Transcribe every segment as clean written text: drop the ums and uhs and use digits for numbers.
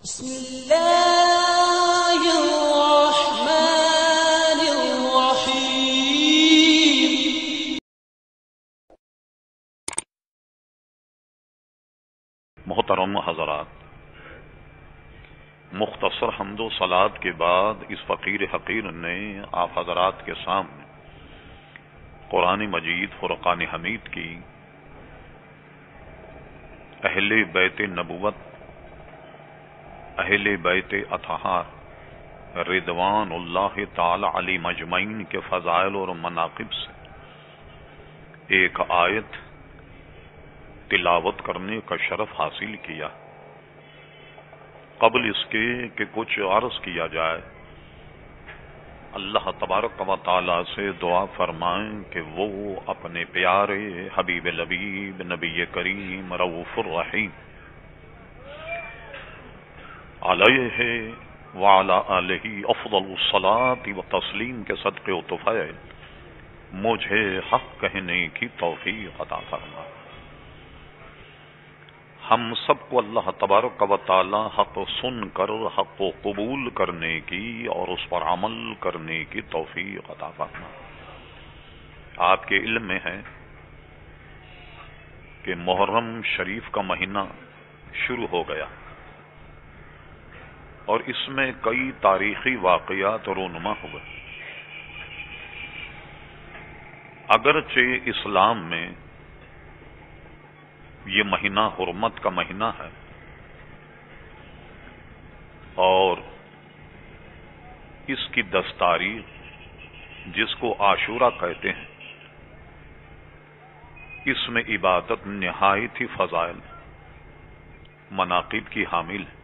بسم الله الرحمن الرحيم. محترم حضرات، مختصر حمد و صلات کے بعد اس فقیر حقیر نے آپ حضرات کے سامنے قرآن مجید فرقان حمید کی اہل بیت نبوت، اہل بیت اطہار رضوان اللہ تعالی علی مجمعین کے فضائل اور مناقب سے ایک آیت تلاوت کرنے کا شرف حاصل کیا۔ قبل اس کے کہ کچھ عرض کیا جائے، اللہ تبارک و تعالی سے دعا فرمائیں کہ وہ اپنے پیارے حبیب لبیب نبی کریم رؤوف الرحیم علیہ وعلی آلہ افضل الصلاۃ و تسلیم کے صدقے و طفیل مجھے حق کہنے کی توفیق عطا فرما۔ ہم سب کو اللہ تبارک و تعالی حق سن کر حق کو قبول کرنے کی اور اس پر عمل کرنے کی توفیق عطا فرما۔ آپ کے علم میں ہے کہ محرم شریف کا مہینہ شروع ہو گیا اور اس میں کئی تاریخی واقعات رونما ہوئے۔ اگرچہ اسلام میں یہ مہینہ حرمت کا مہینہ ہے اور اس کی 10 تاریخ جس کو عاشورہ کہتے ہیں، اس میں عبادت نہایت ہی فضائل مناقب کی حامل ہے۔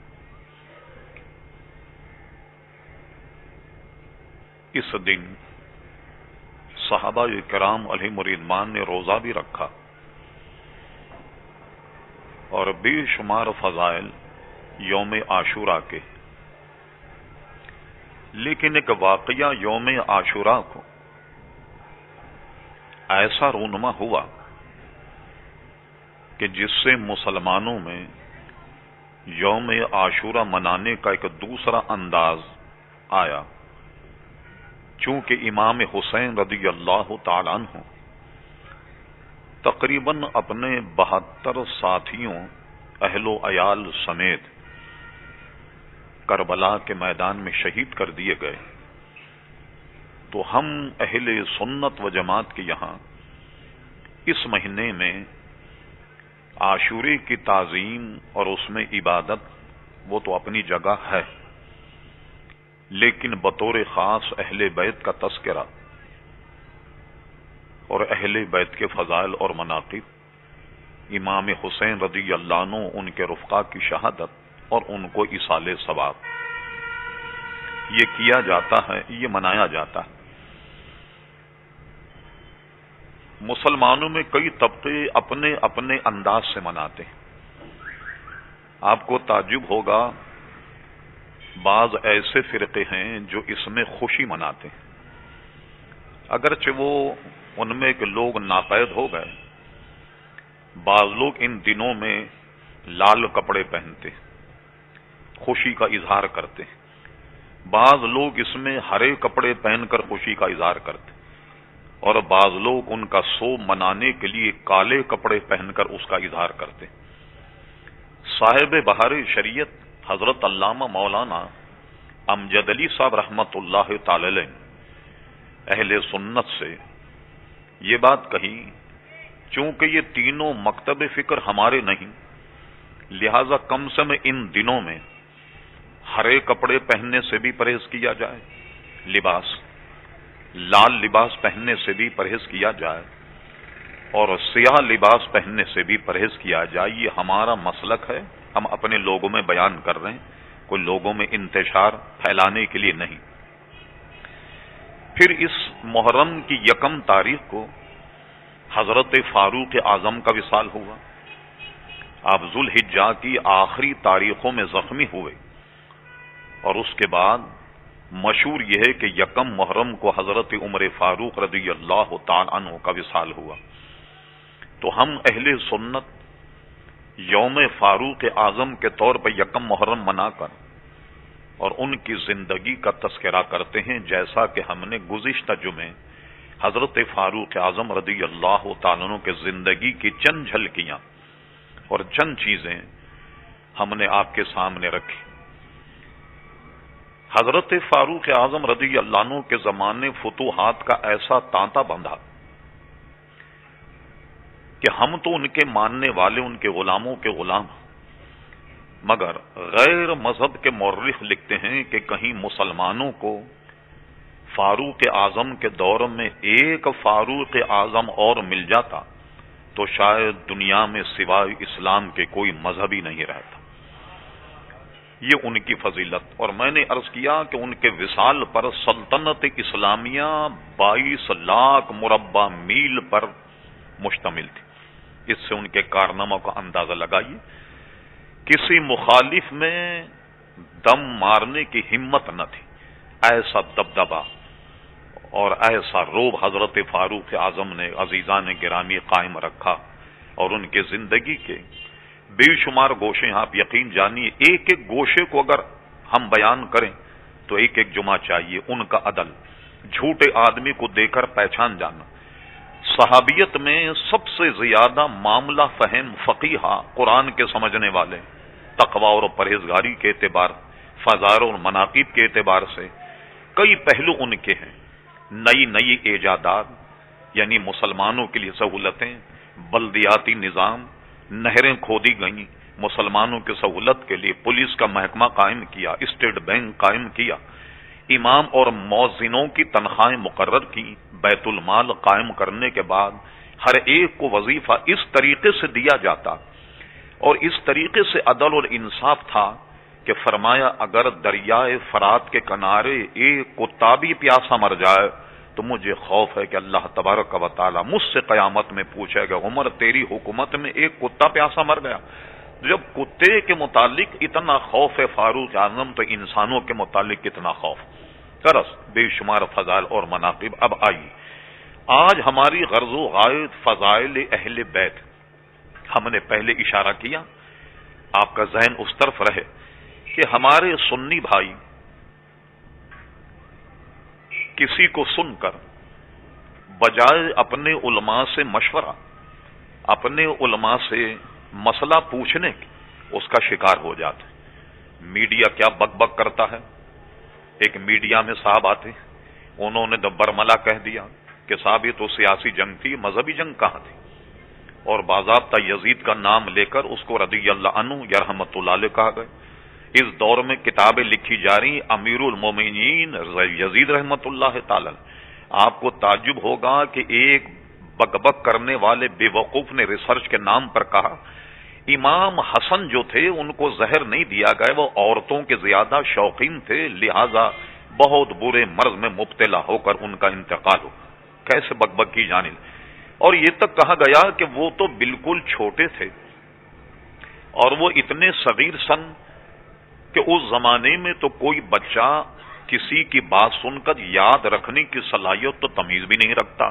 اس دن صحابہ کرام علیہم الرضوان نے روزہ بھی رکھا اور بے شمار فضائل یوم عاشورہ کے، لیکن ایک واقعہ یوم عاشورہ کو ایسا رونما ہوا کہ جس سے مسلمانوں میں یوم عاشورہ منانے کا ایک دوسرا انداز آیا۔ چونکہ امام حسین رضی اللہ تعالیٰ عنہ تقریباً اپنے 72 ساتھیوں اہل و عیال سمیت کربلا کے میدان میں شہید کر دیے گئے، تو ہم اہل سنت و جماعت کے یہاں اس مہینے میں عاشورے کی تعظیم اور اس میں عبادت وہ تو اپنی جگہ ہے، لیکن بطور خاص اہل بیت کا تذکرہ اور اہل بیت کے فضائل اور مناقب، امام حسین رضی اللہ عنہ، ان کے رفقا کی شہادت اور ان کو ایصال ثواب، یہ کیا جاتا ہے، یہ منایا جاتا ہے۔ مسلمانوں میں کئی طبقے اپنے اپنے انداز سے مناتے ہیں۔ آپ کو تعجب ہوگا، بعض ایسے فرقے ہیں جو اس میں خوشی مناتے ہیں، اگرچہ وہ ان میں کہ لوگ ناقید ہو گئے۔ بعض لوگ ان دنوں میں لال کپڑے پہنتے، خوشی کا اظہار کرتے، بعض لوگ اس میں ہرے کپڑے پہن کر خوشی کا اظہار کرتے، اور بعض لوگ ان کا صوم منانے کے لیے کالے کپڑے پہن کر اس کا اظہار کرتے۔ صاحب بہار شریعت حضرت علامہ مولانا امجد علی صاحب رحمت اللہ تعالی علیہ اہل سنت سے یہ بات کہی، چونکہ یہ تینوں مکتب فکر ہمارے نہیں، لہذا کم سے کم ان دنوں میں ہرے کپڑے پہننے سے بھی پرہیز کیا جائے، لال لباس پہننے سے بھی پرہیز کیا جائے، اور سیاہ لباس پہننے سے بھی پرہیز کیا جائے۔ یہ ہمارا مسلک ہے، ہم اپنے لوگوں میں بیان کر رہے ہیں، کوئی لوگوں میں انتشار پھیلانے کے لیے نہیں۔ پھر اس محرم کی 1 تاریخ کو حضرت فاروق اعظم کا وصال ہوا۔ آپ ذوالحجہ کی آخری تاریخوں میں زخمی ہوئے، اور اس کے بعد مشہور یہ ہے کہ 1 محرم کو حضرت عمر فاروق رضی اللہ تعالی عنہ کا وصال ہوا۔ تو ہم اہل سنت یوم فاروق اعظم کے طور پر یکم محرم منا کر اور ان کی زندگی کا تذکرہ کرتے ہیں، جیسا کہ ہم نے گزشتہ جمعے حضرت فاروق اعظم رضی اللہ تعالیٰ عنہ کے زندگی کی چند جھلکیاں اور چند چیزیں ہم نے آپ کے سامنے رکھی۔ حضرت فاروق اعظم رضی اللہ عنہ کے زمانے فتوحات کا ایسا تانتا بندھا کہ ہم تو ان کے ماننے والے، ان کے غلاموں کے غلام، مگر غیر مذہب کے مورخ لکھتے ہیں کہ کہیں مسلمانوں کو فاروق اعظم کے دور میں ایک فاروق اعظم اور مل جاتا تو شاید دنیا میں سوائے اسلام کے کوئی مذہب ہی نہیں رہتا۔ یہ ان کی فضیلت، اور میں نے عرض کیا کہ ان کے وصال پر سلطنت اسلامیہ 22 لاکھ مربع میل پر مشتمل تھی۔ اس سے ان کے کارناموں کا اندازہ لگائیے۔ کسی مخالف میں دم مارنے کی ہمت نہ تھی، ایسا دبدبا اور ایسا روب حضرت فاروق اعظم نے عزیزان گرامی قائم رکھا، اور ان کے زندگی کے بے شمار گوشے، آپ یقین جانیے ایک ایک گوشے کو اگر ہم بیان کریں تو ایک ایک جمعہ چاہیے۔ ان کا عدل، جھوٹے آدمی کو دے کر پہچان جانا، صحابیت میں سب سے زیادہ معاملہ فہم فقیہ، قرآن کے سمجھنے والے، تقوی اور پرہیزگاری کے اعتبار، فضائل اور مناقب کے اعتبار سے کئی پہلو ان کے ہیں۔ نئی نئی ایجادات، یعنی مسلمانوں کے لیے سہولتیں، بلدیاتی نظام، نہریں کھودی گئیں، مسلمانوں کی سہولت کے لیے پولیس کا محکمہ قائم کیا، اسٹیٹ بینک قائم کیا، امام اور مؤذنوں کی تنخواہیں مقرر کی، بیت المال قائم کرنے کے بعد ہر ایک کو وظیفہ اس طریقے سے دیا جاتا اور اس طریقے سے عدل اور انصاف تھا کہ فرمایا اگر دریائے فرات کے کنارے ایک کتا بھی پیاسا مر جائے تو مجھے خوف ہے کہ اللہ تبارک و تعالی مجھ سے قیامت میں پوچھے گا عمر تیری حکومت میں ایک کتا پیاسا مر گیا۔ جب کتے کے متعلق اتنا خوف ہے فاروق اعظم تو انسانوں کے متعلق کتنا خوف۔ کرس بے شمار فضائل اور مناقب۔ اب آئیے، آج ہماری غرض و غایت فضائل اہل بیت، ہم نے پہلے اشارہ کیا، آپ کا ذہن اس طرف رہے کہ ہمارے سنی بھائی کسی کو سن کر بجائے اپنے علماء سے مشورہ، اپنے علماء سے مسئلہ پوچھنے کے اس کا شکار ہو جاتے۔ میڈیا کیا بک بک کرتا ہے، ایک میڈیا میں صاحب آتے، انہوں نے برملا کہہ دیا کہ صاحب یہ تو سیاسی جنگ تھی، مذہبی جنگ کہاں تھی، اور باضابطہ یزید کا نام لے کر اس کو رضی اللہ عنہ یا رحمت اللہ علیہ کہا گئے۔ اس دور میں کتابیں لکھی جا رہی امیر المومنین یزید رحمت اللہ تعالی، آپ کو تعجب ہوگا کہ ایک بک بک کرنے والے بے وقوف نے ریسرچ کے نام پر کہا امام حسن جو تھے ان کو زہر نہیں دیا گیا، وہ عورتوں کے زیادہ شوقین تھے، لہذا بہت برے مرض میں مبتلا ہو کر ان کا انتقال ہو۔ کیسے بک بک کی جانب، اور یہ تک کہا گیا کہ وہ تو بالکل چھوٹے تھے اور وہ اتنے صغیر سن کہ اس زمانے میں تو کوئی بچہ کسی کی بات سن کر یاد رکھنے کی صلاحیت تو تمیز بھی نہیں رکھتا،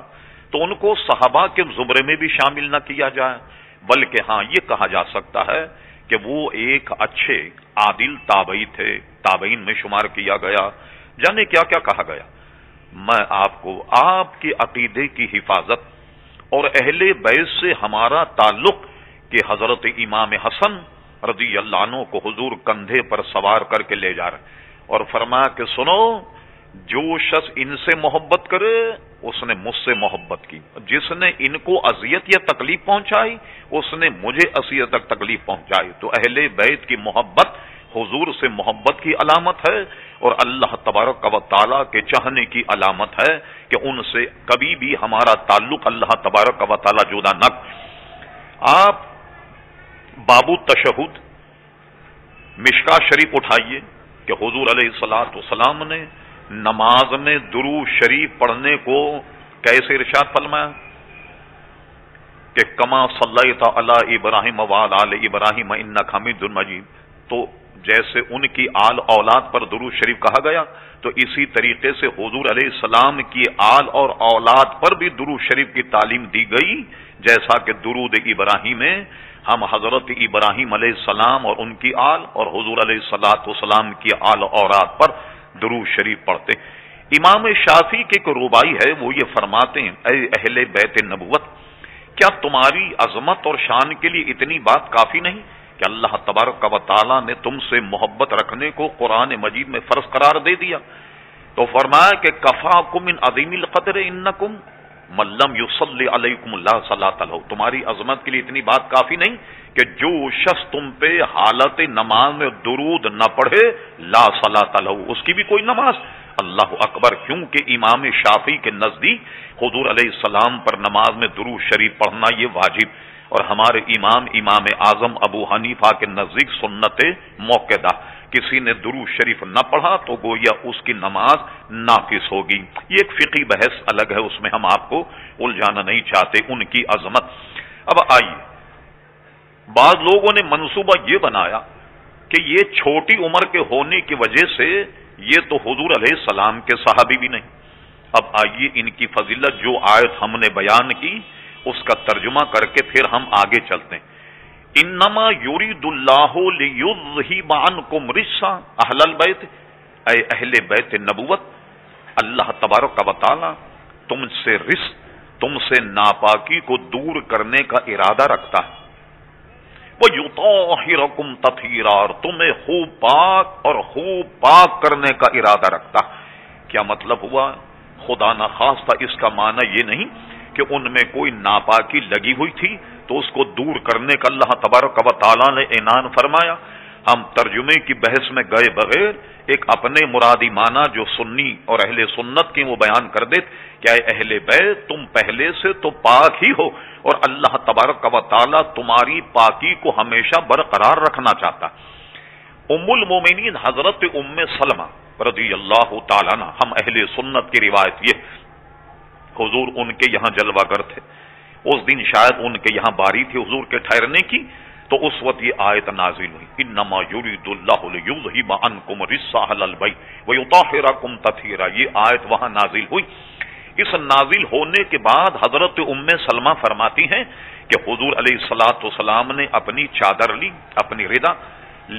تو ان کو صحابہ کے زمرے میں بھی شامل نہ کیا جائے، بلکہ ہاں یہ کہا جا سکتا ہے کہ وہ ایک اچھے عادل تابعی تھے، تابعین میں شمار کیا گیا۔ جانے کیا کیا کہا گیا۔ میں آپ کو آپ کے عقیدے کی حفاظت اور اہل بیت سے ہمارا تعلق کہ حضرت امام حسن رضی اللہ عنہ کو حضور کندھے پر سوار کر کے لے جا رہے اور فرمایا کہ سنو، جو شخص ان سے محبت کرے اس نے مجھ سے محبت کی، جس نے ان کو اذیت یا تکلیف پہنچائی اس نے مجھے اذیت تک تکلیف پہنچائی۔ تو اہل بیت کی محبت حضور سے محبت کی علامت ہے اور اللہ تبارک و تعالیٰ کے چاہنے کی علامت ہے کہ ان سے کبھی بھی ہمارا تعلق اللہ تبارک و تعالیٰ جدا نہ۔ آپ باب التشہد مشکاہ شریف اٹھائیے کہ حضور علیہ الصلوۃ والسلام نے نماز میں درود شریف پڑھنے کو کیسے ارشاد فرمایا کہ کما صلیت علی ابراہیم وعلی آل ابراہیم انک حمید مجید، تو جیسے ان کی آل اولاد پر درود شریف کہا گیا تو اسی طریقے سے حضور علیہ السلام کی آل اور اولاد پر بھی درود شریف کی تعلیم دی گئی، جیسا کہ درود ابراہیم ہے ہم حضرت ابراہیم علیہ السلام اور ان کی آل اور حضور علیہ الصلوۃ والسلام کی آل اوراد پر درود شریف پڑھتے. امام شافعی کی ایک ربائی ہے، وہ یہ فرماتے ہیں اے اہل بیت نبوت، کیا تمہاری عظمت اور شان کے لیے اتنی بات کافی نہیں کہ اللہ تبارک و تعالی نے تم سے محبت رکھنے کو قرآن مجید میں فرض قرار دے دیا؟ تو فرمایا کہ کفاکم من عظیم القدر انکم من لم یصلی علیکم اللہ صلاۃ علیہ، تمہاری عظمت کے لیے اتنی بات کافی نہیں کہ جو شخص تم پہ حالت نماز میں درود نہ پڑھے لا صلاۃ علیہ، اس کی بھی کوئی نماز. اللہ اکبر. کیونکہ امام شافعی کے نزدیک حضور علیہ السلام پر نماز میں درود شریف پڑھنا یہ واجب، اور ہمارے امام اعظم ابو حنیفہ کے نزدیک سنت موقدہ. کسی نے درود شریف نہ پڑھا تو گویا اس کی نماز ناقص ہوگی. یہ ایک فقہی بحث الگ ہے، اس میں ہم آپ کو الجھانا نہیں چاہتے. ان کی عظمت. اب آئیے، بعض لوگوں نے منصوبہ یہ بنایا کہ یہ چھوٹی عمر کے ہونے کی وجہ سے یہ تو حضور علیہ السلام کے صحابی بھی نہیں. اب آئیے ان کی فضیلت جو آیت ہم نے بیان کی اس کا ترجمہ کر کے پھر ہم آگے چلتے ہیں. انما یرید اللہ لیذہب عنکم رجس اہل البیت، اے اہل بیت نبوت، اللہ تبارک و تعالی تم سے رجس، تم سے ناپاکی کو دور کرنے کا ارادہ رکھتا ہے. وَيُطَهِّرَكُمْ تَطْهِيرًا، اور تمہیں خوب پاک اور خوب پاک کرنے کا ارادہ رکھتا. کیا مطلب ہوا؟ خدا نخواستہ اس کا معنی یہ نہیں کہ ان میں کوئی ناپاکی لگی ہوئی تھی تو اس کو دور کرنے کا اللہ تبارک و تعالیٰ نے اعلان فرمایا. ہم ترجمے کی بحث میں گئے بغیر ایک اپنے مرادی معنی جو سنی اور اہل سنت کی وہ بیان کر دیتے کہ اے اہل بیت تم پہلے سے تو پاک ہی ہو اور اللہ تبارک و تعالیٰ تمہاری پاکی کو ہمیشہ برقرار رکھنا چاہتا. ام المومنین حضرت ام سلمہ رضی اللہ تعالیٰ عنہ، ہم اہل سنت کی روایت یہ، حضور ان کے یہاں جلوہ گر تھے، اس دن شاید ان کے یہاں باری تھی حضور کے ٹھہرنے کی، تو اس وقت یہ آیت نازل ہوئی انما یرید اللہ لیذہب عنکم الرجس اہل البیت ویطہرکم تطہیرا. یہ آیت وہاں نازل ہوئی. اس نازل ہونے کے بعد حضرت ام سلمہ فرماتی ہیں کہ حضور علیہ الصلوۃ والسلام نے اپنی چادر لی، اپنی ردا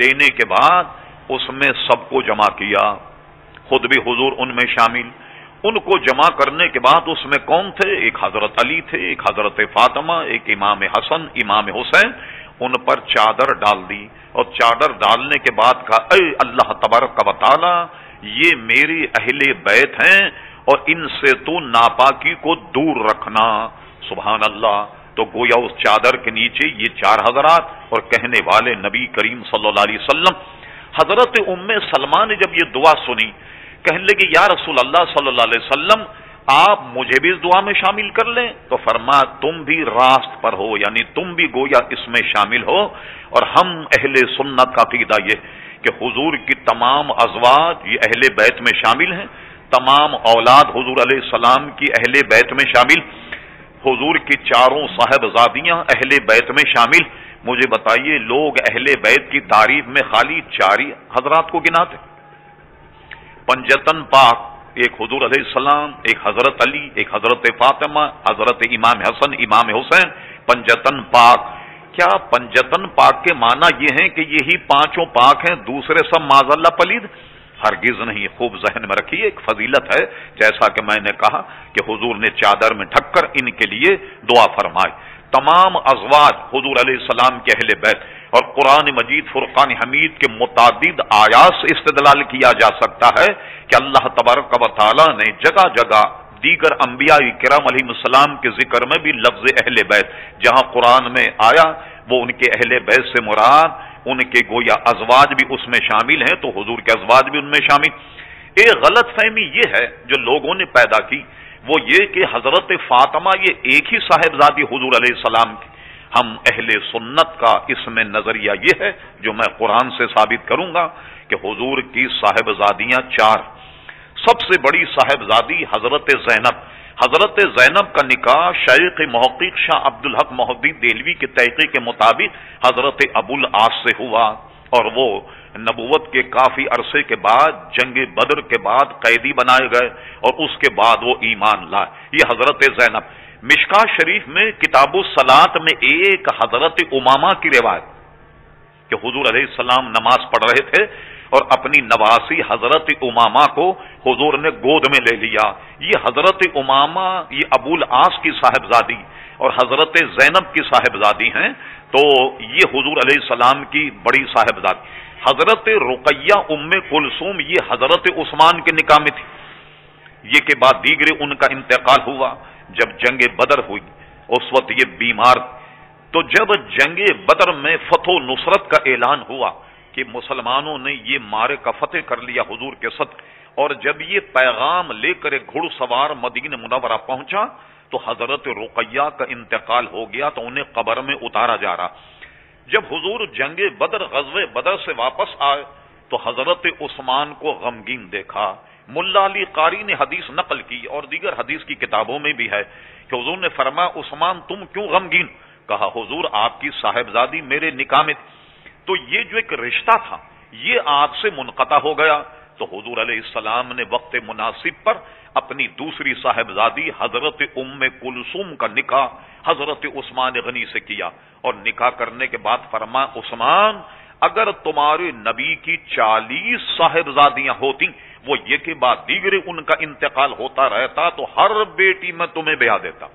لینے کے بعد اس میں سب کو جمع کیا، خود بھی حضور ان میں شامل. ان کو جمع کرنے کے بعد اس میں کون تھے؟ ایک حضرت علی تھے، ایک حضرت فاطمہ، ایک امام حسن، امام حسین. ان پر چادر ڈال دی اور چادر ڈالنے کے بعد کہا اے اللہ تبارک و تعالی یہ میرے اہل بیت ہیں اور ان سے تو ناپاکی کو دور رکھنا. سبحان اللہ. تو گویا اس چادر کے نیچے یہ چار حضرات اور کہنے والے نبی کریم صلی اللہ علیہ وسلم. حضرت ام سلمہ نے جب یہ دعا سنی کہنے لگے یا رسول اللہ صلی اللہ علیہ وسلم آپ مجھے بھی اس دعا میں شامل کر لیں. تو فرمایا تم بھی راست پر ہو، یعنی تم بھی گویا اس میں شامل ہو. اور ہم اہل سنت کا عقیدہ یہ کہ حضور کی تمام ازواج یہ اہل بیت میں شامل ہیں، تمام اولاد حضور علیہ السلام کی اہل بیت میں شامل، حضور کی چاروں صاحبزادیاں اہل بیت میں شامل. مجھے بتائیے لوگ اہل بیت کی تعریف میں خالی چار ہی حضرات کو گناتے، پنجتن پاک، ایک حضور علیہ السلام، ایک حضرت علی، ایک حضرت فاطمہ، حضرت امام حسن، امام حسین. پنجتن پاک، کیا پنجتن پاک کے معنی یہ ہیں کہ یہی پانچوں پاک ہیں، دوسرے سب معاذ اللہ پلید؟ ہرگز نہیں. خوب ذہن میں رکھیے، ایک فضیلت ہے جیسا کہ میں نے کہا کہ حضور نے چادر میں ڈھک کر ان کے لیے دعا فرمائی. تمام ازواج حضور علیہ السلام کے اہل بیت. اور قرآن مجید فرقان حمید کے متعدد آیات سے استدلال کیا جا سکتا ہے کہ اللہ تبارک و تعالی نے جگہ جگہ دیگر انبیاء کرام علیہ السلام کے ذکر میں بھی لفظ اہل بیت جہاں قرآن میں آیا وہ ان کے اہل بیت سے مراد ان کے گویا ازواج بھی اس میں شامل ہیں، تو حضور کے ازواج بھی ان میں شامل. ایک غلط فہمی یہ ہے جو لوگوں نے پیدا کی، وہ یہ کہ حضرت فاطمہ یہ ایک ہی صاحبزادی حضور علیہ السلام کی. ہم اہل سنت کا اس میں نظریہ یہ ہے جو میں قرآن سے ثابت کروں گا کہ حضور کی صاحبزادیاں چار. سب سے بڑی صاحبزادی حضرت زینب. حضرت زینب کا نکاح شیخ محقق شاہ عبدالحق محدث دہلوی کے تحقیق کے مطابق حضرت ابو العاص سے ہوا، اور وہ نبوت کے کافی عرصے کے بعد جنگ بدر کے بعد قیدی بنائے گئے اور اس کے بعد وہ ایمان لائے. یہ حضرت زینب. مشکا شریف میں کتاب الصلاۃ میں ایک حضرت امامہ کی روایت کہ حضور علیہ السلام نماز پڑھ رہے تھے اور اپنی نواسی حضرت امامہ کو حضور نے گود میں لے لیا. یہ حضرت امامہ یہ ابو العاص کی صاحبزادی اور حضرت زینب کی صاحبزادی ہیں، تو یہ حضور علیہ السلام کی بڑی صاحبزادی. حضرت رقیہ ام کلثوم یہ حضرت عثمان کے نکاح میں تھی. یہ کے بعد دیگر ان کا انتقال ہوا. جب جنگ بدر ہوئی اس وقت یہ بیمار، تو جب جنگ بدر میں فتح و نصرت کا اعلان ہوا کہ مسلمانوں نے یہ معرکہ فتح کر لیا حضور کے صدقے، اور جب یہ پیغام لے کر ایک گھڑ سوار مدینہ منورہ پہنچا تو حضرت رقیہ کا انتقال ہو گیا، تو انہیں قبر میں اتارا جا رہا. جب حضور جنگ بدر غزوہ بدر سے واپس آئے تو حضرت عثمان کو غمگین دیکھا. ملا علی قاری نے حدیث نقل کی اور دیگر حدیث کی کتابوں میں بھی ہے کہ حضور نے فرمایا عثمان تم کیوں غمگین؟ کہا حضور آپ کی صاحبزادی میرے نکاح میں تھی، تو یہ جو ایک رشتہ تھا یہ آپ سے منقطع ہو گیا. تو حضور علیہ السلام نے وقت مناسب پر اپنی دوسری صاحبزادی حضرت ام کلثوم کا نکاح حضرت عثمان غنی سے کیا، اور نکاح کرنے کے بعد فرمایا عثمان اگر تمہارے نبی کی 40 صاحبزادیاں ہوتی، وہ یہ کہ بعد دیگر ان کا انتقال ہوتا رہتا تو ہر بیٹی میں تمہیں بیاہ دیتا.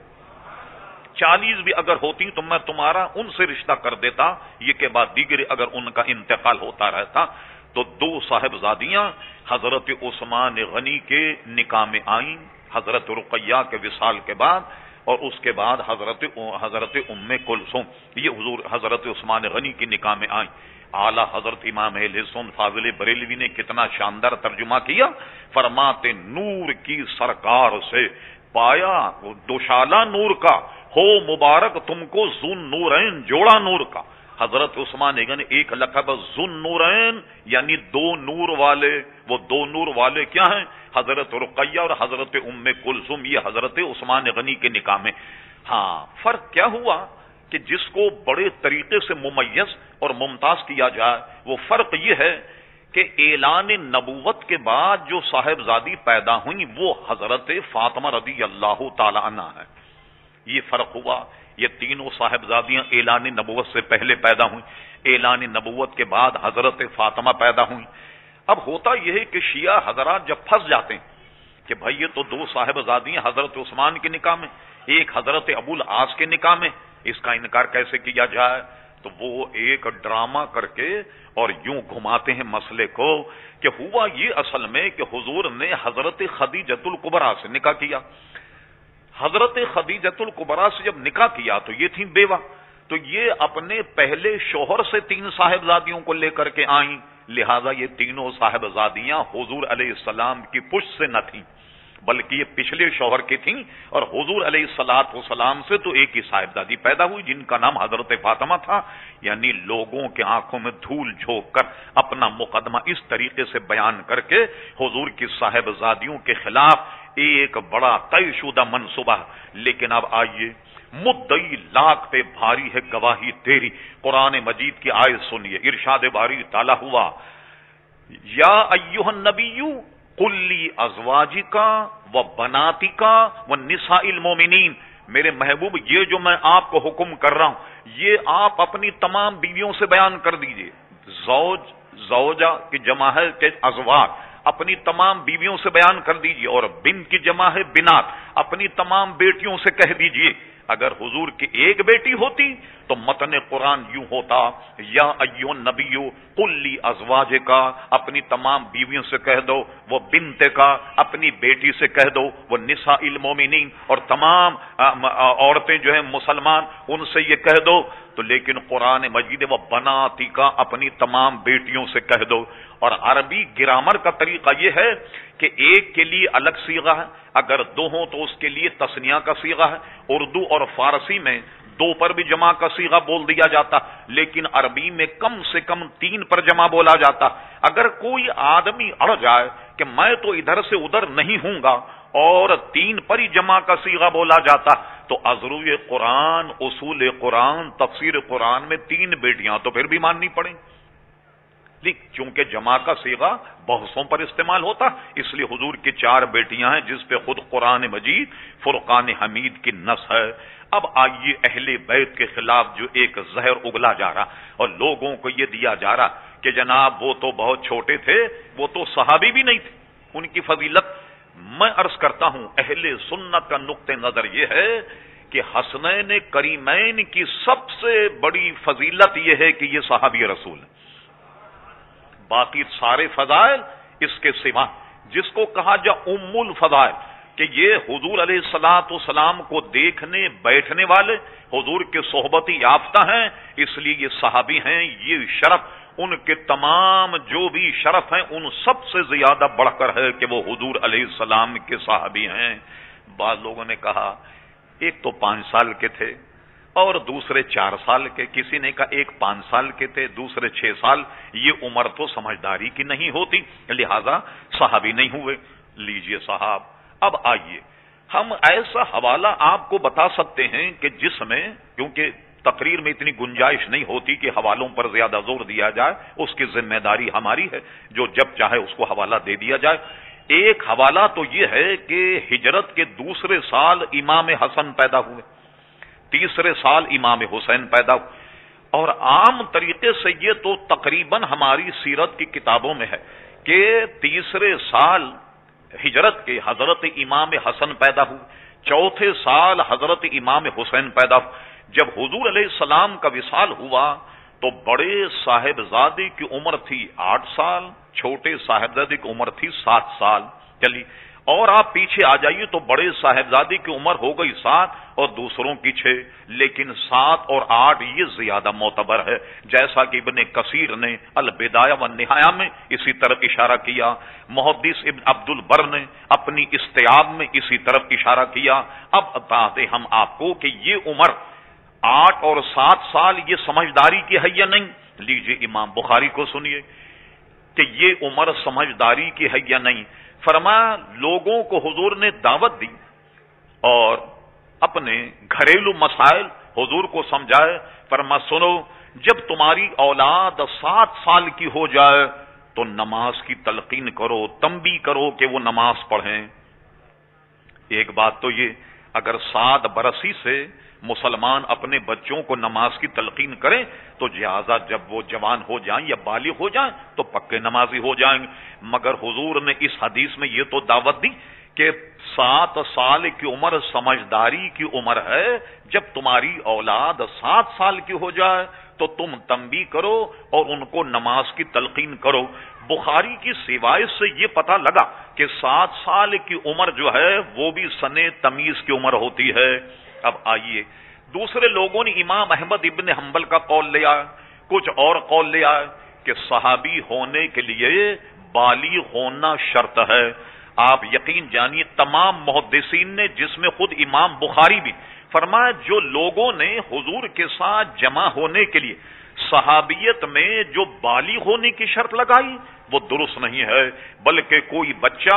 40 بھی اگر ہوتی تو میں تمہارا ان سے رشتہ کر دیتا. یہ کے بعد دیگر اگر ان کا انتقال ہوتا رہتا تو 2 صاحبزادیاں حضرت عثمان غنی کے نکاح میں آئیں حضرت رقیہ کے وصال کے بعد، اور اس کے بعد حضرت ام کلثوم یہ حضور حضرت عثمان غنی کی نکاح میں آئیں. اعلی حضرت امام اہل سنت فاضل بریلوی نے کتنا شاندار ترجمہ کیا، فرماتے نور کی سرکار سے پایا دوشالہ نور کا، ہو مبارک تم کو ذو نورین جوڑا نور کا. حضرت عثمان غنی ایک لقب ذو نورین یعنی 2 نور والے. وہ 2 نور والے کیا ہیں؟ حضرت رقیہ اور حضرت ام کلثوم، یہ حضرت عثمان غنی کے نکاح میں. ہاں فرق کیا ہوا کہ جس کو بڑے طریقے سے ممیز اور ممتاز کیا جائے، وہ فرق یہ ہے کہ اعلان نبوت کے بعد جو صاحبزادی پیدا ہوئی وہ حضرت فاطمہ رضی اللہ تعالی عنہ ہے. یہ فرق ہوا. یہ تینوں صاحبزادیاں اعلان نبوت سے پہلے پیدا ہوئیں، اعلان نبوت کے بعد حضرت فاطمہ پیدا ہوئیں. اب ہوتا یہ ہے کہ شیعہ حضرات جب پھنس جاتے ہیں کہ بھائی یہ تو 2 صاحبزادیاں حضرت عثمان کے نکاح میں، ایک حضرت ابو العاص کے نکاح میں، اس کا انکار کیسے کیا جائے؟ تو وہ ایک ڈرامہ کر کے اور یوں گھماتے ہیں مسئلے کو کہ ہوا یہ اصل میں کہ حضور نے حضرت خدیجۃ الکبریٰ سے نکاح کیا. حضرت خدیجۃ الکبریٰ سے جب نکاح کیا تو یہ تھیں بیوہ، تو یہ اپنے پہلے شوہر سے 3 صاحبزادیوں کو لے کر کے آئیں، لہذا یہ تینوں صاحبزادیاں حضور علیہ السلام کی پشت سے نہ تھیں بلکہ یہ پچھلے شوہر کی تھیں، اور حضور علیہ الصلوۃ والسلام سے تو ایک ہی صاحبزادی پیدا ہوئی جن کا نام حضرت فاطمہ تھا. یعنی لوگوں کے آنکھوں میں دھول جھونک کر اپنا مقدمہ اس طریقے سے بیان کر کے حضور کی صاحبزادیوں کے خلاف ایک بڑا طے شدہ منصوبہ. لیکن اب آئیے، مدعی لاکھ پہ بھاری ہے گواہی تیری. قرآن مجید کی آیت سنیے، ارشاد باری تعالیٰ ہوا یا ایھا النبی قل لی ازواجکا و بناتکا و نساء المومنین. میرے محبوب یہ جو میں آپ کو حکم کر رہا ہوں یہ آپ اپنی تمام بیویوں سے بیان کر دیجئے. زوجہ کی جمع ہے کہ ازواج، اپنی تمام بیویوں سے بیان کر دیجئے، اور بنت کی جمع ہے بنات، اپنی تمام بیٹیوں سے کہہ دیجئے. اگر حضور کی ایک بیٹی ہوتی تو متن قرآن یوں ہوتا یا ایھا النبی قل لی ازواجکا، اپنی تمام بیویوں سے کہہ دو، وہ بنت کا اپنی بیٹی سے کہہ دو، وہ نساء المومنین اور تمام عورتیں جو ہیں مسلمان ان سے یہ کہہ دو. تو لیکن قرآن مجید وہ بناتی کا اپنی تمام بیٹیوں سے کہہ دو. اور عربی گرامر کا طریقہ یہ ہے کہ ایک کے لیے الگ صیغہ ہے، اگر 2 ہوں تو اس کے لیے تثنیہ کا صیغہ ہے. اردو اور فارسی میں 2 پر بھی جمع کا صیغہ بول دیا جاتا، لیکن عربی میں کم سے کم 3 پر جمع بولا جاتا. اگر کوئی آدمی اڑ جائے کہ میں تو ادھر سے ادھر نہیں ہوں گا اور 3 پر ہی جمع کا صیغہ بولا جاتا تو ازروی قرآن، اصول قرآن، تفسیر قرآن میں 3 بیٹیاں تو پھر بھی ماننی پڑیں. چونکہ جمع کا صیغہ بحثوں پر استعمال ہوتا، اس لیے حضور کی 4 بیٹیاں ہیں جس پہ خود قرآن مجید فرقان حمید کی نص ہے۔ اب آئیے اہل بیت کے خلاف جو ایک زہر اگلا جا رہا اور لوگوں کو یہ دیا جا رہا کہ جناب وہ تو بہت چھوٹے تھے، وہ تو صحابی بھی نہیں تھے، ان کی فضیلت، میں عرض کرتا ہوں اہل سنت کا نقطہ نظر یہ ہے کہ حسنین کریمین کی سب سے بڑی فضیلت یہ ہے کہ یہ صحابی رسول ہیں، باقی سارے فضائل اس کے سوا، جس کو کہا جا ام الفضائل کہ یہ حضور علیہ الصلوۃ والسلام کو دیکھنے بیٹھنے والے حضور کے صحبتی یافتہ ہیں، اس لیے یہ صحابی ہیں، یہ شرف ان کے تمام جو بھی شرف ہیں ان سب سے زیادہ بڑھ کر ہے کہ وہ حضور علیہ السلام کے صحابی ہیں۔ بعض لوگوں نے کہا ایک تو 5 سال کے تھے اور دوسرے 4 سال کے، کسی نے کہا ایک 5 سال کے تھے دوسرے 6 سال، یہ عمر تو سمجھداری کی نہیں ہوتی لہذا صحابی نہیں ہوئے۔ لیجئے صاحب، اب آئیے ہم ایسا حوالہ آپ کو بتا سکتے ہیں کہ جس میں، کیونکہ تقریر میں اتنی گنجائش نہیں ہوتی کہ حوالوں پر زیادہ زور دیا جائے، اس کی ذمہ داری ہماری ہے، جو جب چاہے اس کو حوالہ دے دیا جائے۔ ایک حوالہ تو یہ ہے کہ ہجرت کے دوسرے سال امام حسن پیدا ہوئے، تیسرے سال امام حسین پیدا ہوئے، اور عام طریقے سے یہ تو تقریباً ہماری سیرت کی کتابوں میں ہے کہ تیسرے سال ہجرت کے حضرت امام حسن پیدا ہوئے، چوتھے سال حضرت امام حسین پیدا ہوئے۔ جب حضور علیہ السلام کا وصال ہوا تو بڑے صاحبزادے کی عمر تھی 8 سال، چھوٹے صاحبزادے کی عمر تھی 7 سال۔ چلیے اور آپ پیچھے آ جائیے تو بڑے صاحبزادے کی عمر ہو گئی 7 اور دوسروں کی 6، لیکن 7 اور 8 یہ زیادہ معتبر ہے، جیسا کہ ابن کثیر نے البدایہ والنہایہ میں اسی طرف اشارہ کیا، محدث ابن عبد البر نے اپنی استیاب میں اسی طرف اشارہ کیا۔ اب بتاتے ہم آپ کو کہ یہ عمر 8 اور 7 سال یہ سمجھداری کی ہے یا نہیں؟ لیجئے امام بخاری کو سنیے کہ یہ عمر سمجھداری کی ہے یا نہیں۔ فرمایا لوگوں کو حضور نے دعوت دی اور اپنے گھریلو مسائل حضور کو سمجھائے۔ فرما سنو، جب تمہاری اولاد 7 سال کی ہو جائے تو نماز کی تلقین کرو، تنبیہ کرو کہ وہ نماز پڑھیں۔ ایک بات تو یہ، اگر 7 برسی سے مسلمان اپنے بچوں کو نماز کی تلقین کریں تو لہذا جب وہ جوان ہو جائیں یا بالغ ہو جائیں تو پکے نمازی ہو جائیں گے، مگر حضور نے اس حدیث میں یہ تو دعوت دی کہ 7 سال کی عمر سمجھداری کی عمر ہے، جب تمہاری اولاد 7 سال کی ہو جائے تو تم تنبیہ کرو اور ان کو نماز کی تلقین کرو۔ بخاری کی روایت سے یہ پتہ لگا کہ 7 سال کی عمر جو ہے وہ بھی سن تمیز کی عمر ہوتی ہے۔ اب آئیے دوسرے لوگوں نے امام احمد ابن حنبل کا قول لیا، کچھ اور قول لیا کہ صحابی ہونے کے لیے بالغ ہونا شرط ہے۔ آپ یقین جانیے تمام محدثین نے، جس میں خود امام بخاری بھی، فرمایا جو لوگوں نے حضور کے ساتھ جمع ہونے کے لیے صحابیت میں جو بالغ ہونے کی شرط لگائی وہ درست نہیں ہے، بلکہ کوئی بچہ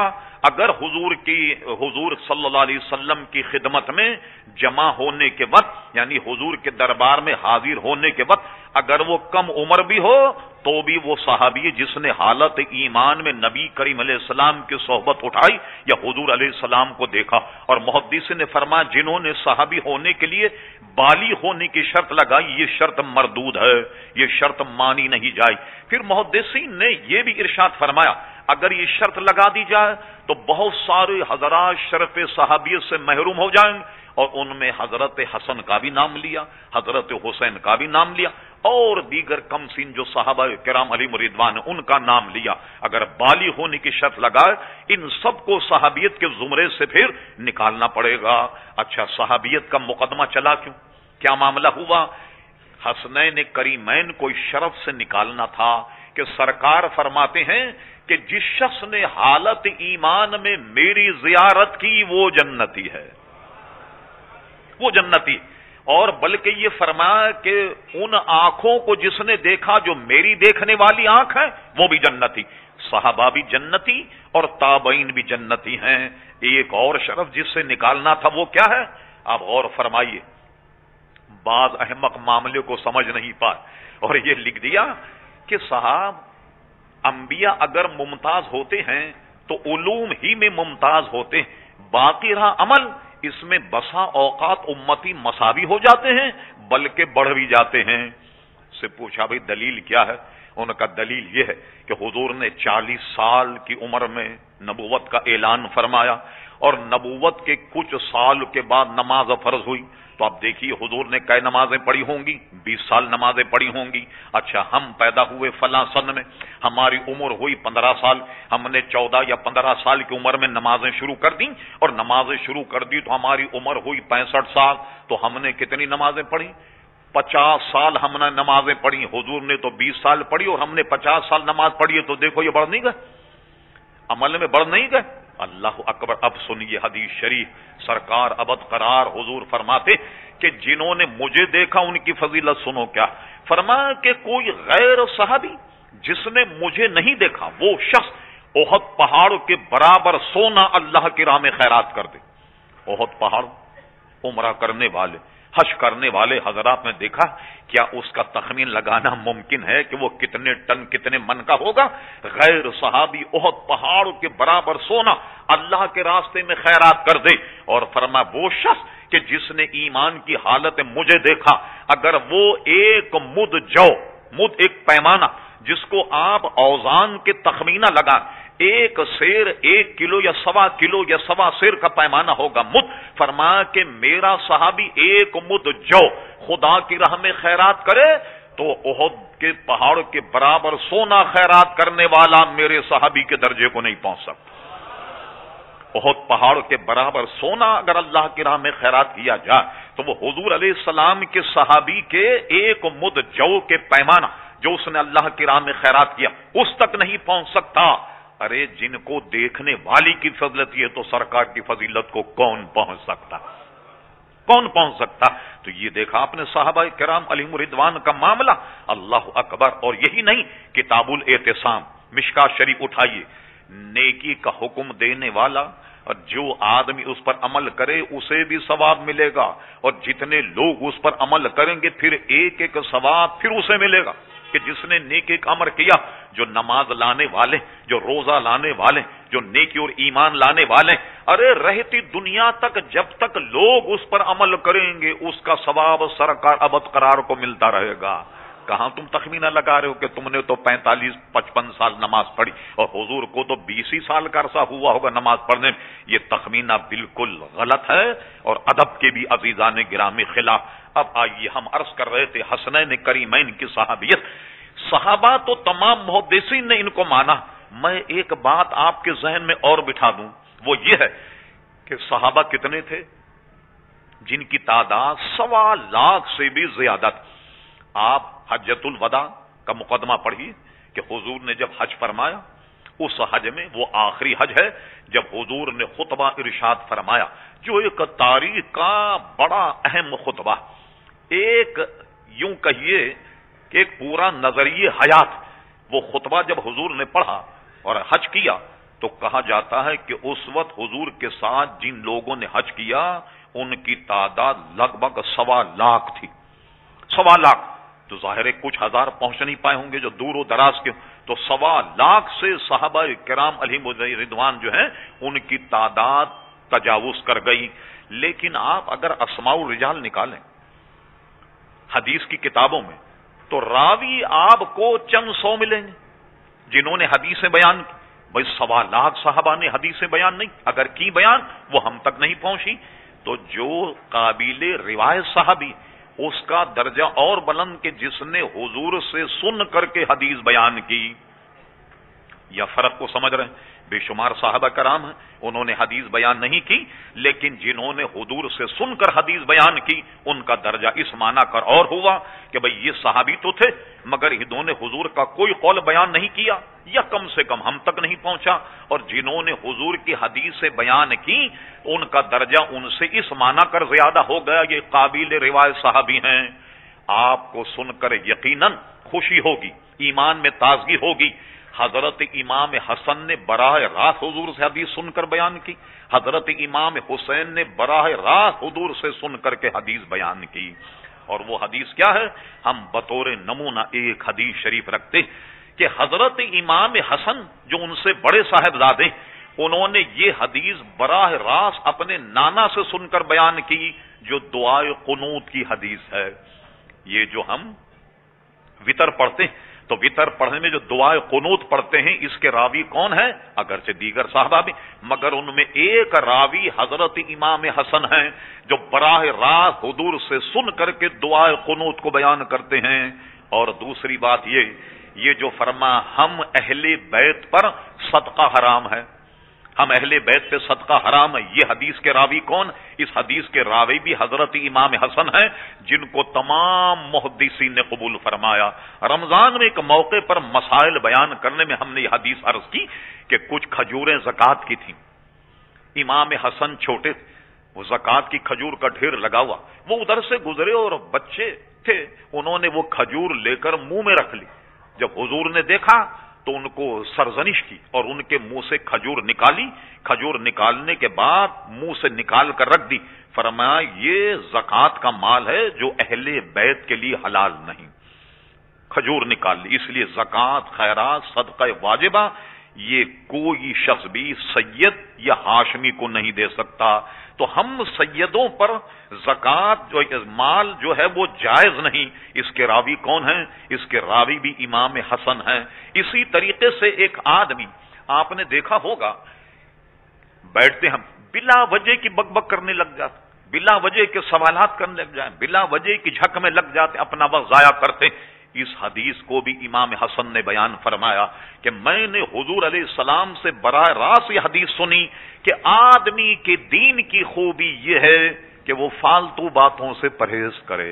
اگر حضور صلی اللہ علیہ وسلم کی خدمت میں جمع ہونے کے وقت، یعنی حضور کے دربار میں حاضر ہونے کے وقت اگر وہ کم عمر بھی ہو تو بھی وہ صحابی جس نے حالت ایمان میں نبی کریم علیہ السلام کی صحبت اٹھائی یا حضور علیہ السلام کو دیکھا۔ اور محدث نے فرمایا جنہوں نے صحابی ہونے کے لیے بالغ ہونے کی شرط لگائی یہ شرط مردود ہے، یہ شرط مانی نہیں جائے۔ پھر محدثین نے یہ بھی ارشاد فرمایا اگر یہ شرط لگا دی جائے تو بہت سارے حضرات شرف صحابیت سے محروم ہو جائیں، اور ان میں حضرت حسن کا بھی نام لیا، حضرت حسین کا بھی نام لیا، اور دیگر کم سین جو صحابہ کرام علیہم رضوان ہیں ان کا نام لیا۔ اگر بالغ ہونے کی شرط لگائے ان سب کو صحابیت کے زمرے سے پھر نکالنا پڑے گا۔ اچھا صحابیت کا مقدمہ چلا کیوں؟ کیا معاملہ ہوا؟ حسنین کریمین کو اس شرف سے نکالنا تھا کہ سرکار فرماتے ہیں کہ جس شخص نے حالت ایمان میں میری زیارت کی وہ جنتی ہے، وہ جنتی۔ اور بلکہ یہ فرمایا کہ ان آنکھوں کو جس نے دیکھا جو میری دیکھنے والی آنکھ ہے وہ بھی جنتی۔ صحابہ بھی جنتی اور تابعین بھی جنتی ہیں۔ ایک اور شرف جس سے نکالنا تھا وہ کیا ہے؟ آپ غور فرمائیے، بعض احمق معاملے کو سمجھ نہیں پائے اور یہ لکھ دیا کہ صاحب انبیاء اگر ممتاز ہوتے ہیں تو علوم ہی میں ممتاز ہوتے ہیں، باقی رہا عمل، اس میں بسا اوقات امتی مساوی ہو جاتے ہیں بلکہ بڑھ بھی جاتے ہیں۔ سے پوچھا بھئی دلیل کیا ہے؟ ان کا دلیل یہ ہے کہ حضور نے 40 سال کی عمر میں نبوت کا اعلان فرمایا اور نبوت کے کچھ سال کے بعد نماز فرض ہوئی، تو اب دیکھیے حضور نے کئی نمازیں پڑھی ہوں گی، 20 سال نمازیں پڑھی ہوں گی۔ اچھا ہم پیدا ہوئے فلاں سن میں، ہماری عمر ہوئی 15 سال، ہم نے 14 یا 15 سال کی عمر میں نمازیں شروع کر دیں اور نمازیں شروع کر دی تو ہماری عمر ہوئی 65 سال، تو ہم نے کتنی نمازیں پڑھی؟ 50 سال ہم نے نمازیں پڑھی، حضور نے تو 20 سال پڑھی اور ہم نے 50 سال نماز پڑھی ہے، تو دیکھو یہ بڑھ نہیں گئے، عمل میں بڑھ نہیں گئے۔ اللہ اکبر۔ اب سنیے حدیث شریف، سرکار ابد قرار حضور فرماتے کہ جنہوں نے مجھے دیکھا ان کی فضیلت سنو کیا، فرمایا کہ کوئی غیر صحابی جس نے مجھے نہیں دیکھا وہ شخص احد پہاڑ کے برابر سونا اللہ کی راہ میں خیرات کر دے۔ احد پہاڑ، عمرہ کرنے والے، حج کرنے والے حضرات نے دیکھا، کیا اس کا تخمین لگانا ممکن ہے کہ وہ کتنے ٹن کتنے من کا ہوگا؟ غیر صحابی احد پہاڑ کے برابر سونا اللہ کے راستے میں خیرات کر دے، اور فرما وہ شخص کہ جس نے ایمان کی حالت مجھے دیکھا، اگر وہ ایک مد جو، مد ایک پیمانہ جس کو آپ اوزان کے تخمینہ لگائیں، ایک سیر 1 کلو یا 1.25 کلو یا 1.25 سیر کا پیمانہ ہوگا مد، فرمایا کہ میرا صحابی ایک مد جو خدا کی راہ میں خیرات کرے تو احد کے پہاڑ کے برابر سونا خیرات کرنے والا میرے صحابی کے درجے کو نہیں پہنچ سکتا۔ احد پہاڑ کے برابر سونا اگر اللہ کی راہ میں خیرات کیا جائے تو وہ حضور علیہ السلام کے صحابی کے ایک مد جو کے پیمانہ جو اس نے اللہ کی راہ میں خیرات کیا اس تک نہیں پہنچ سکتا۔ ارے جن کو دیکھنے والی کی فضیلت ہے تو سرکار کی فضیلت کو کون پہنچ سکتا؟ کون پہنچ سکتا؟ تو یہ دیکھا آپ نے صحابہ کرام علیہم رضوان کا معاملہ، اللہ اکبر۔ اور یہی نہیں، کتاب الاعتصام مشکات شریف اٹھائیے، نیکی کا حکم دینے والا اور جو آدمی اس پر عمل کرے اسے بھی ثواب ملے گا، اور جتنے لوگ اس پر عمل کریں گے پھر ایک ایک ثواب پھر اسے ملے گا کہ جس نے نیکی کا امر کیا۔ جو نماز لانے والے، جو روزہ لانے والے، جو نیکی اور ایمان لانے والے، ارے رہتی دنیا تک جب تک لوگ اس پر عمل کریں گے اس کا ثواب سرکار ابد قرار کو ملتا رہے گا۔ کہاں تم تخمینہ لگا رہے ہو کہ تم نے تو 45-55 سال نماز پڑھی اور حضور کو تو 20 ہی سال کا عرصہ ہوا ہوگا نماز پڑھنے میں؟ یہ تخمینہ بالکل غلط ہے اور ادب کے بھی عزیزان گرامی خلاف۔ اب آئیے، ہم عرض کر رہے تھے حسنین کریمین کی صحابیت، صحابہ تو تمام محدثین نے ان کو مانا۔ میں ایک بات آپ کے ذہن میں اور بٹھا دوں، وہ یہ ہے کہ صحابہ کتنے تھے؟ جن کی تعداد 1.25 لاکھ سے بھی زیادہ تھی۔ آپ حجۃ الوداع کا مقدمہ پڑھیے کہ حضور نے جب حج فرمایا، اس حج میں وہ آخری حج ہے جب حضور نے خطبہ ارشاد فرمایا، جو ایک تاریخ کا بڑا اہم خطبہ، ایک یوں کہیے کہ ایک پورا نظریہ حیات۔ وہ خطبہ جب حضور نے پڑھا اور حج کیا تو کہا جاتا ہے کہ اس وقت حضور کے ساتھ جن لوگوں نے حج کیا ان کی تعداد لگ بھگ 1.25 لاکھ تھی۔ 1.25 لاکھ تو ظاہر ہے کچھ ہزار پہنچ نہیں پائے ہوں گے جو دور و دراز کے، تو 1.25 لاکھ سے صحابہ کرام علیہم رضوان جو ہیں ان کی تعداد تجاوز کر گئی۔ لیکن آپ اگر اسماء الرجال نکالیں حدیث کی کتابوں میں تو راوی آپ کو چند 100 ملیں گے جنہوں نے حدیثیں بیان کی۔ بھائی 1.25 لاکھ صحابہ نے حدیثیں بیان نہیں، اگر کی بیان وہ ہم تک نہیں پہنچی، تو جو قابل روایت صحابی اس کا درجہ اور بلند کہ جس نے حضور سے سن کر کے حدیث بیان کی۔ یا فرق کو سمجھ رہے ہیں؟ بے شمار صحابہ کرام ہیں انہوں نے حدیث بیان نہیں کی، لیکن جنہوں نے حضور سے سن کر حدیث بیان کی ان کا درجہ اس معنی کر اور ہوا کہ بھئی یہ صحابی تو تھے مگر انہوں نے حضور کا کوئی قول بیان نہیں کیا یا کم سے کم ہم تک نہیں پہنچا، اور جنہوں نے حضور کی حدیث سے بیان کی ان کا درجہ ان سے اس معنی کر زیادہ ہو گیا، یہ قابل روایت صحابی ہیں۔ آپ کو سن کر یقیناً خوشی ہوگی، ایمان میں تازگی ہوگی۔ حضرت امام حسن نے براہ راست حضور سے حدیث سن کر بیان کی، حضرت امام حسین نے براہ راست حضور سے سن کر کے حدیث بیان کی۔ اور وہ حدیث کیا ہے؟ ہم بطور نمونہ ایک حدیث شریف رکھتے کہ حضرت امام حسن جو ان سے بڑے صاحبزادے، انہوں نے یہ حدیث براہ راست اپنے نانا سے سن کر بیان کی، جو دعائے قنوت کی حدیث ہے۔ یہ جو ہم وتر پڑھتے ہیں تو وتر پڑھنے میں جو دعائے قنوت پڑھتے ہیں، اس کے راوی کون ہے؟ اگرچہ دیگر صحابہ بھی، مگر ان میں ایک راوی حضرت امام حسن ہیں جو براہ راست حضور سے سن کر کے دعائے قنوت کو بیان کرتے ہیں۔ اور دوسری بات یہ جو فرما ہم اہل بیت پر صدقہ حرام ہے، ہم اہل بیت پہ صدقہ حرام ہے، یہ حدیث کے راوی کون؟ اس حدیث کے راوی بھی حضرت امام حسن ہیں، جن کو تمام محدثین نے قبول فرمایا۔ رمضان میں ایک موقع پر مسائل بیان کرنے میں ہم نے یہ حدیث عرض کی کہ کچھ کھجوریں زکوٰۃ کی تھیں، امام حسن چھوٹے، وہ زکوٰۃ کی کھجور کا ڈھیر لگا ہوا، وہ ادھر سے گزرے اور بچے تھے، انہوں نے وہ کھجور لے کر منہ میں رکھ لی۔ جب حضور نے دیکھا تو ان کو سرزنش کی اور ان کے منہ سے کھجور نکالی، کھجور نکالنے کے بعد منہ سے نکال کر رکھ دی، فرمایا یہ زکوٰۃ کا مال ہے جو اہل بیت کے لیے حلال نہیں، کھجور نکال لی۔ اس لیے زکوٰۃ، خیرات، صدقہ واجبہ یہ کوئی شخص بھی سید یا ہاشمی کو نہیں دے سکتا۔ تو ہم سیدوں پر زکوٰۃ جو مال جو ہے وہ جائز نہیں۔ اس کے راوی کون ہیں؟ اس کے راوی بھی امام حسن ہیں۔ اسی طریقے سے ایک آدمی آپ نے دیکھا ہوگا، بیٹھتے ہم بلا وجہ کی بک بک کرنے لگ جاتے، بلا وجہ کے سوالات کرنے لگ جائیں، بلا وجہ کی جھک میں لگ جاتے، اپنا وقت ضائع کرتے۔ اس حدیث کو بھی امام حسن نے بیان فرمایا کہ میں نے حضور علیہ السلام سے براہ راست یہ حدیث سنی کہ آدمی کے دین کی خوبی یہ ہے کہ وہ فالتو باتوں سے پرہیز کرے،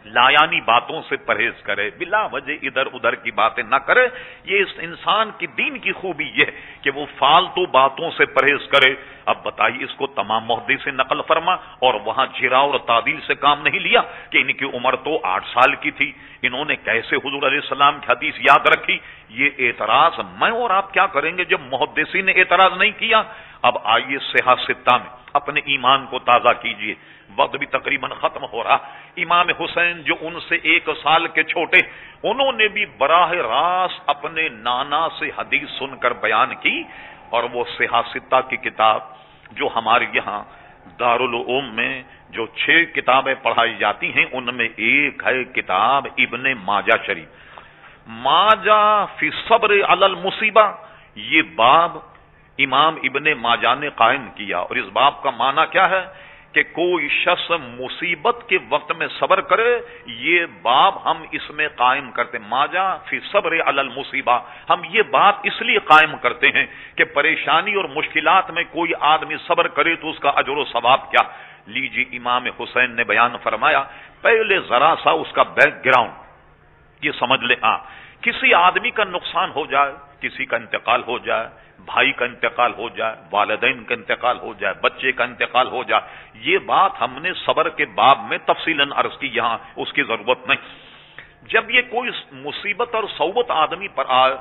لایانی باتوں سے پرہیز کرے، بلا وجہ ادھر ادھر کی باتیں نہ کرے۔ یہ اس انسان کی دین کی خوبی یہ ہے کہ وہ فالتو باتوں سے پرہیز کرے۔ اب بتائیے اس کو تمام محدث سے نقل فرما اور وہاں جرا اور تعدیل سے کام نہیں لیا کہ ان کی عمر تو 8 سال کی تھی، انہوں نے کیسے حضور علیہ السلام کی حدیث یاد رکھی؟ یہ اعتراض میں اور آپ کیا کریں گے جب محدثین نے اعتراض نہیں کیا؟ اب آئیے صحیح ستہ میں اپنے ایمان کو تازہ کیجئے، وقت بھی تقریباً ختم ہو رہا۔ امام حسین جو ان سے 1 سال کے چھوٹے، انہوں نے بھی براہ راست اپنے نانا سے حدیث سن کر بیان کی، اور وہ صحیح ستہ کی کتاب جو ہمارے یہاں دارالعلوم میں جو 6 کتابیں پڑھائی جاتی ہیں ان میں ایک ہے کتاب ابن ماجہ شریف، ماجہ فی صبر علی المصیبہ۔ یہ باب امام ابن ماجہ نے قائم کیا، اور اس باب کا معنی کیا ہے کہ کوئی شخص مصیبت کے وقت میں صبر کرے، یہ باب ہم اس میں قائم کرتے، ماجہ فی صبر علی المصیبہ۔ ہم یہ بات اس لیے قائم کرتے ہیں کہ پریشانی اور مشکلات میں کوئی آدمی صبر کرے تو اس کا اجر و ثواب کیا۔ لیجیے امام حسین نے بیان فرمایا، پہلے ذرا سا اس کا بیک گراؤنڈ یہ سمجھ لیں۔ کسی آدمی کا نقصان ہو جائے، کسی کا انتقال ہو جائے، بھائی کا انتقال ہو جائے، والدین کا انتقال ہو جائے، بچے کا انتقال ہو جائے، یہ بات ہم نے صبر کے باب میں تفصیلاً عرض کی، یہاں اس کی ضرورت نہیں۔ جب یہ کوئی مصیبت اور صوبت آدمی پر آئے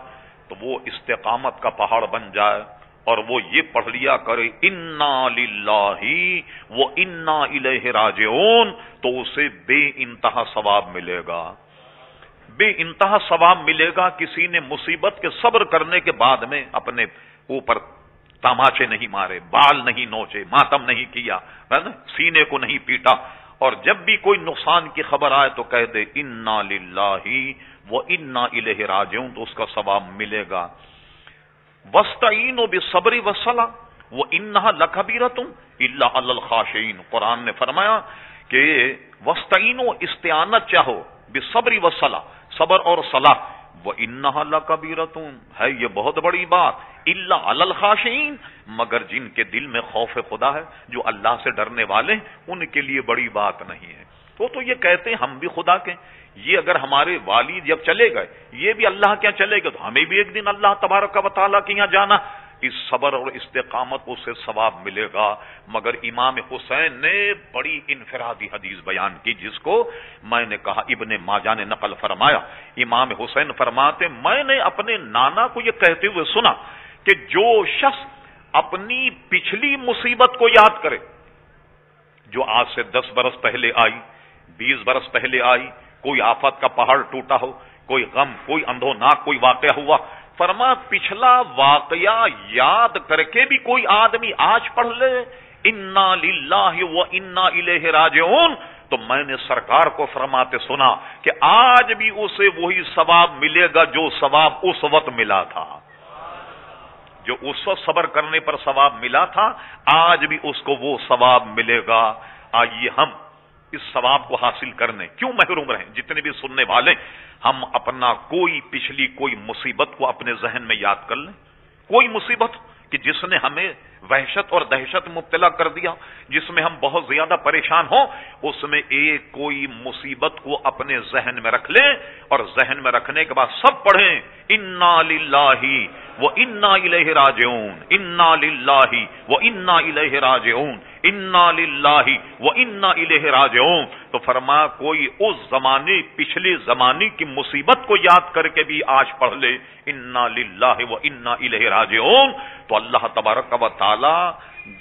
تو وہ استقامت کا پہاڑ بن جائے اور وہ یہ پڑھ لیا کرے انا للہ و انا الیہ راجعون، تو اسے بے انتہا ثواب ملے گا، بے انتہا ثواب ملے گا۔ کسی نے مصیبت کے صبر کرنے کے بعد میں اپنے اوپر تماچے نہیں مارے، بال نہیں نوچے، ماتم نہیں کیا، سینے کو نہیں پیٹا، اور جب بھی کوئی نقصان کی خبر آئے تو کہہ دے انا للہ و انا الیہ راجعون، تو اس کا ثواب ملے گا۔ وَاسْتَعِينُوا بِالصَّبْرِ وَالصَّلَاةِ وَإِنَّهَا لَكَبِيرَةٌ إِلَّا عَلَى الْخَاشِعِينَ۔ قرآن نے فرمایا کہ وَاسْتَعِينُوا، استعانت چاہو، بِالصَّبْرِ وَالصَّلَاةِ، صبر اور صلاح، وَإِنَّهَا لَكَبِيرَةٌ، ہے یہ بہت بڑی بات، إِلَّا عَلَى الْخَاشِعِينَ، مگر جن کے دل میں خوف خدا ہے، جو اللہ سے ڈرنے والے ہیں، ان کے لیے بڑی بات نہیں ہے۔ تو یہ کہتے ہیں ہم بھی خدا کے، یہ اگر ہمارے والد جب چلے گئے، یہ بھی اللہ کے یہاں چلے گئے، تو ہمیں بھی ایک دن اللہ تبارک و تعالیٰ کے یہاں جانا، اس صبر اور استقامت کو سے ثواب ملے گا۔ مگر امام حسین نے بڑی انفرادی حدیث بیان کی، جس کو میں نے کہا ابن ماجہ نے نقل فرمایا۔ امام حسین فرماتے میں نے اپنے نانا کو یہ کہتے ہوئے سنا کہ جو شخص اپنی پچھلی مصیبت کو یاد کرے، جو آج سے 10 برس پہلے آئی، 20 برس پہلے آئی، کوئی آفت کا پہاڑ ٹوٹا ہو، کوئی غم، کوئی اندھوناک کوئی واقعہ ہوا، فرما پچھلا واقعہ یاد کر کے بھی کوئی آدمی آج پڑھ لے انا للہ و انا الیہ راجعون، تو میں نے سرکار کو فرماتے سنا کہ آج بھی اسے وہی ثواب ملے گا جو ثواب اس وقت ملا تھا، جو اس وقت صبر کرنے پر ثواب ملا تھا، آج بھی اس کو وہ ثواب ملے گا۔ آئیے ہم اس ثواب کو حاصل کرنے کیوں محروم رہیں؟ جتنے بھی سننے والے، ہم اپنا کوئی پچھلی کوئی مصیبت کو اپنے ذہن میں یاد کر لیں، کوئی مصیبت کہ جس نے ہمیں وحشت اور دہشت مبتلا کر دیا، جس میں ہم بہت زیادہ پریشان ہوں، اس میں ایک کوئی مصیبت کو اپنے ذہن میں رکھ لیں، اور ذہن میں رکھنے کے بعد سب پڑھیں انا للہ و انا الیہ راجعون، انا للہ و انا الیہ راجعون، انا للہ و انا الیہ راجعون۔ تو فرما کوئی اس زمانے پچھلے زمانے کی مصیبت کو یاد کر کے بھی آج پڑھ لے انا للہ و انا الیہ راجعون، تو اللہ تبارک و تعالی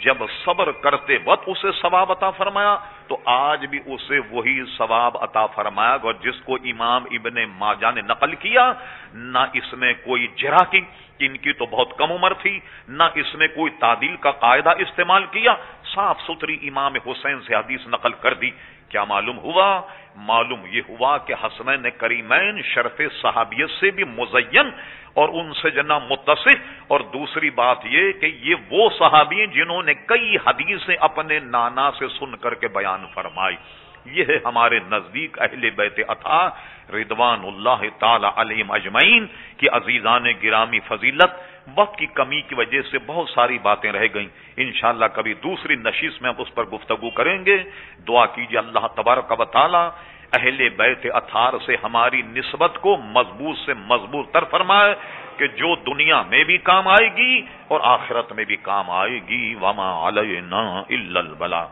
جب صبر کرتے وقت اسے ثواب عطا فرمایا، تو آج بھی اسے وہی ثواب عطا فرمایا، اور جس کو امام ابن ماجہ نے نقل کیا، نہ اس میں کوئی جرح کی، ان کی تو بہت کم عمر تھی، نہ اس میں کوئی تعدیل کا قاعدہ استعمال کیا، صاف ستھری امام حسین سے حدیث نقل کر دی۔ کیا معلوم ہوا؟ معلوم یہ ہوا کہ حسنین کریمین شرف صحابیت سے بھی مزین اور ان سے جنا متصف، اور دوسری بات یہ کہ یہ وہ صحابی ہیں جنہوں نے کئی حدیثیں اپنے نانا سے سن کر کے بیان فرمائی۔ یہ ہے ہمارے نزدیک اہل بیت اطہار رضوان اللہ تعالی علیہم اجمعین کی عزیزان گرامی فضیلت۔ وقت کی کمی کی وجہ سے بہت ساری باتیں رہ گئیں، انشاءاللہ کبھی دوسری نشست میں ہم اس پر گفتگو کریں گے۔ دعا کیجیے اللہ تبارک و تعالی اہل بیت اطہار سے ہماری نسبت کو مضبوط سے مضبوط تر فرمائے کہ جو دنیا میں بھی کام آئے گی اور آخرت میں بھی کام آئے گی۔ وما علینا الا البلاغ۔